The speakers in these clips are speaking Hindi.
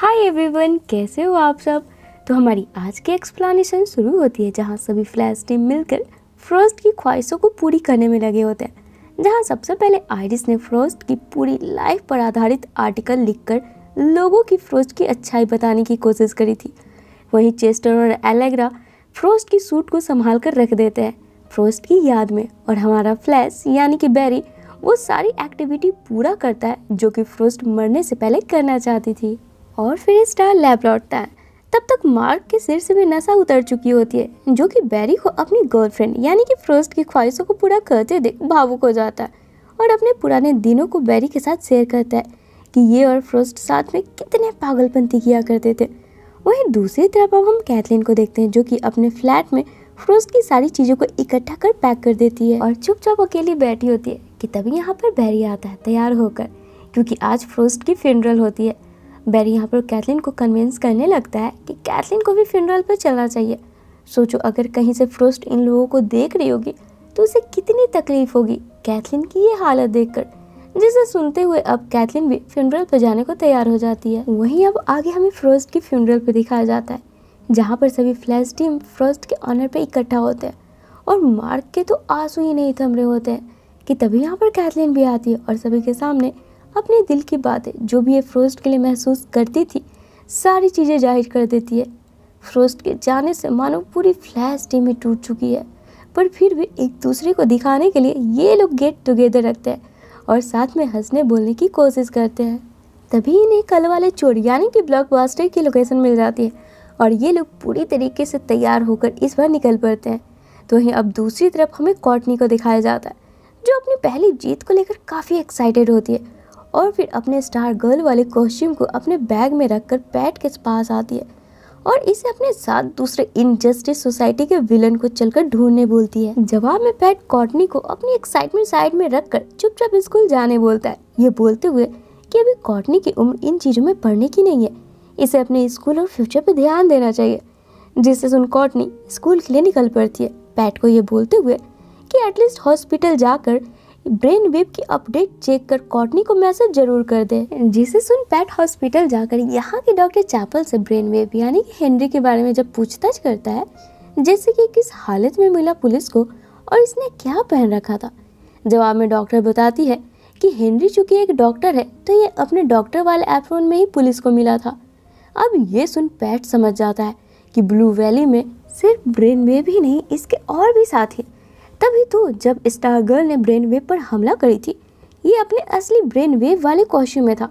हाय एवरीवन, कैसे हो आप सब। तो हमारी आज की एक्सप्लेनेशन शुरू होती है जहाँ सभी फ्लैश टीम मिलकर फ्रोस्ट की ख्वाहिशों को पूरी करने में लगे होते हैं। जहाँ सबसे पहले आइरिस ने फ्रोस्ट की पूरी लाइफ पर आधारित आर्टिकल लिखकर लोगों की फ्रोस्ट की अच्छाई बताने की कोशिश करी थी। वहीं चेस्टर और एलेग्रा फ्रोस्ट की सूट को संभाल कर रख देते हैं फ्रोस्ट की याद में, और हमारा फ्लैश यानी कि बैरी वो सारी एक्टिविटी पूरा करता है जो कि फ्रोस्ट मरने से पहले करना चाहती थी। और फिर स्टार लैब लौटता है। तब तक मार्क के सिर से भी नशा उतर चुकी होती है, जो कि बैरी को अपनी गर्लफ्रेंड यानी कि फ्रोस्ट की ख्वाहिशों को पूरा करते देख भावुक हो जाता है और अपने पुराने दिनों को बैरी के साथ शेयर करता है कि ये और फ्रोस्ट साथ में कितने पागलपंती किया करते थे। वहीं दूसरी तरफ अब हम कैथलीन को देखते हैं, जो कि अपने फ्लैट में फ्रोस्ट की सारी चीज़ों को इकट्ठा कर पैक कर देती है और चुपचाप अकेली बैठी होती है कि तभी यहाँ पर बैरी आता है तैयार होकर, क्योंकि आज फ्रोस्ट की फ्यूनरल होती है। बैरी यहाँ पर कैथलीन को कन्विंस करने लगता है कि कैथलीन को भी फ्यूनरल पर चलना चाहिए। सोचो, अगर कहीं से फ्रोस्ट इन लोगों को देख रही होगी तो उसे कितनी तकलीफ होगी कैथलीन की ये हालत देखकर, जिसे सुनते हुए अब कैथलीन भी फ्यूनरल पर जाने को तैयार हो जाती है। वहीं अब आगे हमें फ्रोस्ट की फ्यूनरल पर दिखाया जाता है, जहाँ पर सभी फ्लैश टीम फ्रोस्ट के ऑनर पे इकट्ठा होते हैं और मार्क के तो आंसू ही नहीं थम रहे होते हैं कि तभी यहाँ पर कैथलीन भी आती है और सभी के सामने अपने दिल की बातें, जो भी ये फ्रोस्ट के लिए महसूस करती थी, सारी चीज़ें जाहिर कर देती है। फ्रोस्ट के जाने से मानो पूरी फ्लैश टीम ही टूट चुकी है, पर फिर भी एक दूसरे को दिखाने के लिए ये लोग गेट टुगेदर रखते हैं और साथ में हंसने बोलने की कोशिश करते हैं। तभी इन्हें कल वाले चोर यानी कि ब्लॉकबस्टर की लोकेशन मिल जाती है और ये लोग पूरी तरीके से तैयार होकर इस बार निकल पड़ते हैं। तो वहीं अब दूसरी तरफ हमें कॉर्टनी को दिखाया जाता है, जो अपनी पहली जीत को लेकर काफ़ी एक्साइटेड होती है और फिर अपने स्टार गर्ल वाले कॉस्ट्यूम को अपने बैग में रखकर पैट के पास आती है और इसे अपने साथ दूसरे इनजस्टिस सोसाइटी के विलन को चलकर ढूंढने बोलती है। जवाब में पैट कॉर्टनी को अपनी एक्साइटमेंट साइड में रखकर चुपचाप स्कूल जाने बोलता है, ये बोलते हुए कि अभी कॉर्टनी की उम्र इन चीज़ों में पढ़ने की नहीं है, इसे अपने स्कूल और फ्यूचर पर ध्यान देना चाहिए। जिससे सुन कॉर्टनी स्कूल के लिए निकल पड़ती है, पैट को ये बोलते हुए कि एटलीस्ट हॉस्पिटल जाकर ब्रेन वेव की अपडेट चेक कर कॉर्टनी को मैसेज जरूर कर दे। जिसे सुन पैट हॉस्पिटल जाकर यहाँ के डॉक्टर चैपल से ब्रेन वेव यानी कि हेनरी के बारे में जब पूछताछ करता है, जैसे कि किस हालत में मिला पुलिस को और इसने क्या पहन रखा था। जवाब में डॉक्टर बताती है कि हेनरी चूंकि एक डॉक्टर है तो ये अपने डॉक्टर वाले एप्रॉन में ही पुलिस को मिला था। अब ये सुन पैट समझ जाता है कि ब्लू वैली में सिर्फ ब्रेन वेव ही नहीं, इसके और भी साथी। तभी तो जब स्टार गर्ल ने ब्रेन वेव पर हमला करी थी, ये अपने असली ब्रेन वेव वाले कॉस्ट्यूम में था,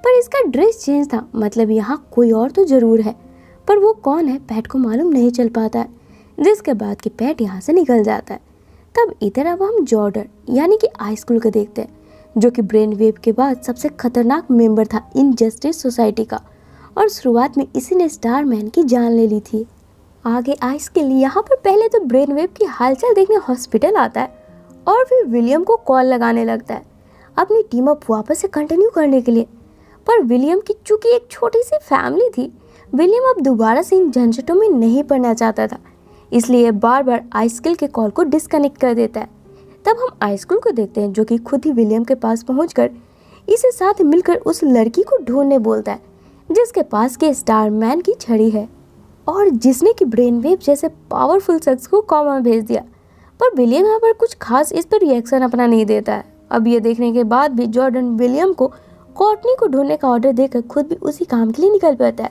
पर इसका ड्रेस चेंज था। मतलब यहाँ कोई और तो जरूर है, पर वो कौन है पैट को मालूम नहीं चल पाता है। जिसके बाद कि पैट यहाँ से निकल जाता है। तब इधर अब हम जॉर्डन यानी कि हाई स्कूल को देखते हैं, जो कि ब्रेन वेव के बाद सबसे खतरनाक मेंबर था इनजस्टिस सोसाइटी का, और शुरुआत में इसी ने स्टार मैन की जान ले ली थी। आगे आइस के लिए यहाँ पर पहले तो ब्रेन वेव की हालचाल देखने हॉस्पिटल आता है और फिर विलियम को कॉल लगाने लगता है अपनी टीम अप वापस से कंटिन्यू करने के लिए। पर विलियम की चूंकि एक छोटी सी फैमिली थी, विलियम अब दोबारा से इन झंझटों में नहीं पड़ना चाहता था, इसलिए बार बार आइसकिल के कॉल को डिस्कनेक्ट कर देता है। तब हम आइसकिल को देखते हैं, जो कि खुद ही विलियम के पास पहुँच इसे साथ मिलकर उस लड़की को ढूंढने बोलता है जिसके पास के स्टार मैन की छड़ी है और जिसने कि ब्रेन वेव जैसे पावरफुल शख्स को कॉमा में भेज दिया। पर विलियम यहाँ पर कुछ खास इस पर रिएक्शन अपना नहीं देता है। अब ये देखने के बाद भी जॉर्डन विलियम को कॉर्टनी को ढूंढने का ऑर्डर देकर खुद भी उसी काम के लिए निकल पड़ता है,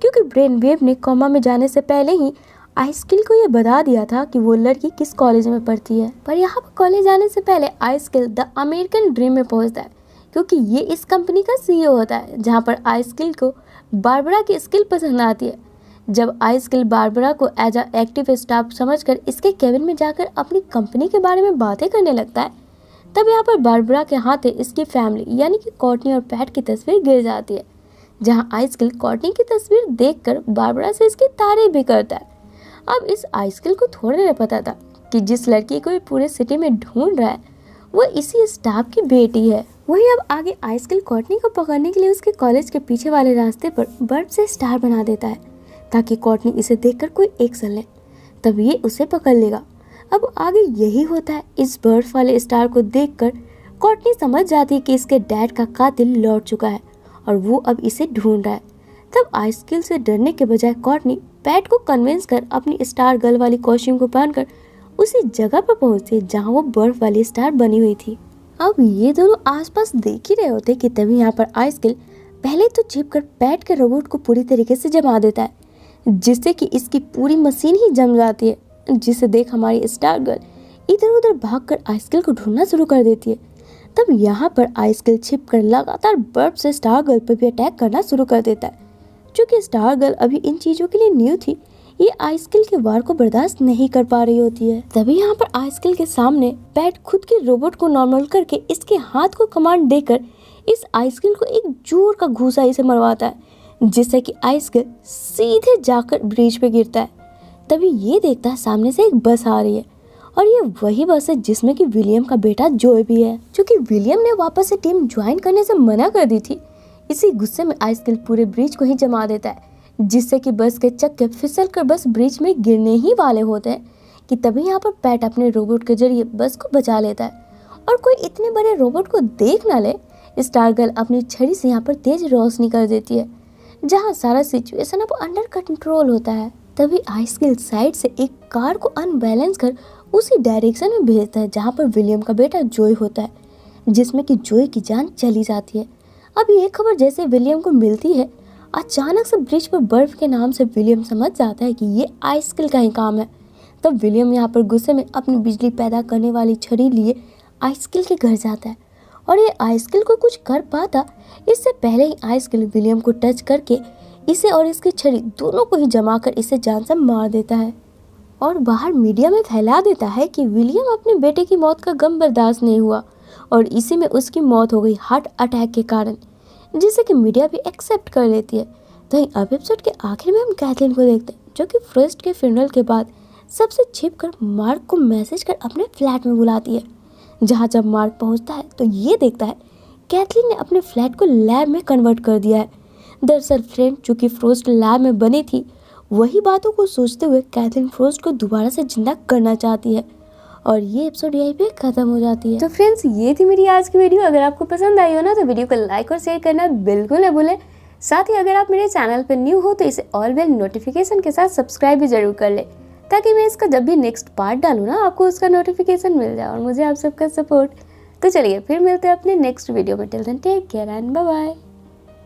क्योंकि ब्रेन वेव ने कॉमा में जाने से पहले ही आइसकिल को ये बता दिया था कि वो लड़की किस कॉलेज में पढ़ती है। पर यहाँ पर कॉलेज जाने से पहले आइसकिल द अमेरिकन ड्रीम में पहुँचता है, क्योंकि ये इस कंपनी का CEO होता है, जहाँ पर आइसकिल को बारबरा की स्किल पसंद आती है। जब आइसकिल बारबरा को एज अ एक्टिव स्टाफ समझकर इसके केबिन में जाकर अपनी कंपनी के बारे में बातें करने लगता है, तब यहाँ पर बारबरा के हाथ इसकी फैमिली यानी कि कॉर्टनी और पैट की तस्वीर गिर जाती है, जहाँ आइसकिल कॉर्टनी की तस्वीर देखकर बारबरा से इसकी तारीफ भी करता है। अब इस आइसकिल को थोड़े न पता था कि जिस लड़की को ये पूरे सिटी में ढूंढ रहा है वो इसी स्टाफ की बेटी है। वहीं अब आगे आइसकिल कॉर्टनी को पकड़ने के लिए उसके कॉलेज के पीछे वाले रास्ते पर बर्फ से स्टार बना देता है ताकि कॉर्टनी इसे देखकर कोई एक्शन ले, तब ये उसे पकड़ लेगा। अब आगे यही होता है। इस बर्फ वाले स्टार को देखकर कॉर्टनी समझ जाती है कि इसके डैड का कातिल लौट चुका है और वो अब इसे ढूंढ रहा है। तब आइसकिल से डरने के बजाय कॉर्टनी पैट को कन्विंस कर अपनी स्टार गर्ल वाली कॉस्ट्यूम को पहनकर उसी जगह पर पहुंचती है जहां वो बर्फ वाली स्टार बनी हुई थी। अब ये दोनों आसपास देख ही रहे होते कि तभी यहाँ पर आइसकिल पहले तो छिपकर पैट के रोबोट को पूरी तरीके से जमा देता है, जिससे कि इसकी पूरी मशीन ही जम जाती है, जिसे देख हमारी स्टार गर्ल इधर उधर भागकर आइसकिल को ढूंढना शुरू कर देती है। तब यहाँ पर आइसकिल छिपकर लगातार बर्फ से स्टार गर्ल पर भी अटैक करना शुरू कर देता है। चूंकि स्टार गर्ल अभी इन चीजों के लिए न्यू थी, ये आइसकिल के वार को बर्दाश्त नहीं कर पा रही होती है। तभी यहाँ पर आइसकिल के सामने पैट खुद के रोबोट को नॉर्मल करके इसके हाथ को कमांड देकर इस आइसकिल को एक जोर का घूसा इसे मरवाता है, जिससे कि आइसकिल सीधे जाकर ब्रिज पे गिरता है। तभी ये देखता है सामने से एक बस आ रही है और ये वही बस है जिसमें कि विलियम का बेटा जोय भी है। क्योंकि विलियम ने वापस से टीम ज्वाइन करने से मना कर दी थी, इसी गुस्से में आइसकिल पूरे ब्रिज को ही जमा देता है, जिससे कि बस के चक्के फिसल कर बस ब्रिज में गिरने ही वाले होते हैं कि तभी यहाँ पर पैट अपने रोबोट के जरिए बस को बचा लेता है। और कोई इतने बड़े रोबोट को देख ना ले, स्टार गर्ल अपनी छड़ी से यहाँ पर तेज रोशनी कर देती है, जहाँ सारा सिचुएशन अब अंडर कंट्रोल होता है। तभी आइसकिल साइड से एक कार को अनबैलेंस कर उसी डायरेक्शन में भेजता है जहाँ पर विलियम का बेटा जोय होता है, जिसमें कि जोय की जान चली जाती है। अब ये खबर जैसे विलियम को मिलती है, अचानक से ब्रिज पर बर्फ के नाम से विलियम समझ जाता है कि ये आइसकिल का ही काम है। तब विलियम यहाँ पर गुस्से में अपनी बिजली पैदा करने वाली छड़ी लिए आइसकिल के घर जाता है और ये आइसकिल को कुछ कर पाता इससे पहले ही आइसकिल विलियम को टच करके इसे और इसकी छड़ी दोनों को ही जमाकर इसे जान से मार देता है और बाहर मीडिया में फैला देता है कि विलियम अपने बेटे की मौत का गम बर्दाश्त नहीं हुआ और इसी में उसकी मौत हो गई हार्ट अटैक के कारण, जिसे कि मीडिया भी एक्सेप्ट कर लेती है। तो अब एपिसोड के आखिर में हम कैथलीन को देखते हैं, जो कि फ्रोस्ट के फ्यूनरल के बाद सबसे छिपकर मार्क को मैसेज कर अपने फ्लैट में बुलाती है। जहां जब मार्क पहुंचता है तो ये देखता है कैथलीन ने अपने फ्लैट को लैब में कन्वर्ट कर दिया है। दरअसल फ्रेंड जो कि फ्रोस्ट लैब में बनी थी, वही बातों को सोचते हुए कैथलीन फ्रोस्ट को दोबारा से जिंदा करना चाहती है और ये एपिसोड यहीं पे खत्म हो जाती है। तो फ्रेंड्स, ये थी मेरी आज की वीडियो। अगर आपको पसंद आई हो ना तो वीडियो को लाइक और शेयर करना बिल्कुल न भूलें। साथ ही अगर आप मेरे चैनल पर न्यू हो तो इसे ऑल बेल नोटिफिकेशन के साथ सब्सक्राइब भी जरूर कर ले, ताकि मैं इसका जब भी नेक्स्ट पार्ट डालूँ ना आपको उसका नोटिफिकेशन मिल जाए और मुझे आप सबका सपोर्ट। तो चलिए फिर मिलते हैं अपने नेक्स्ट वीडियो में। Till then take care and bye bye.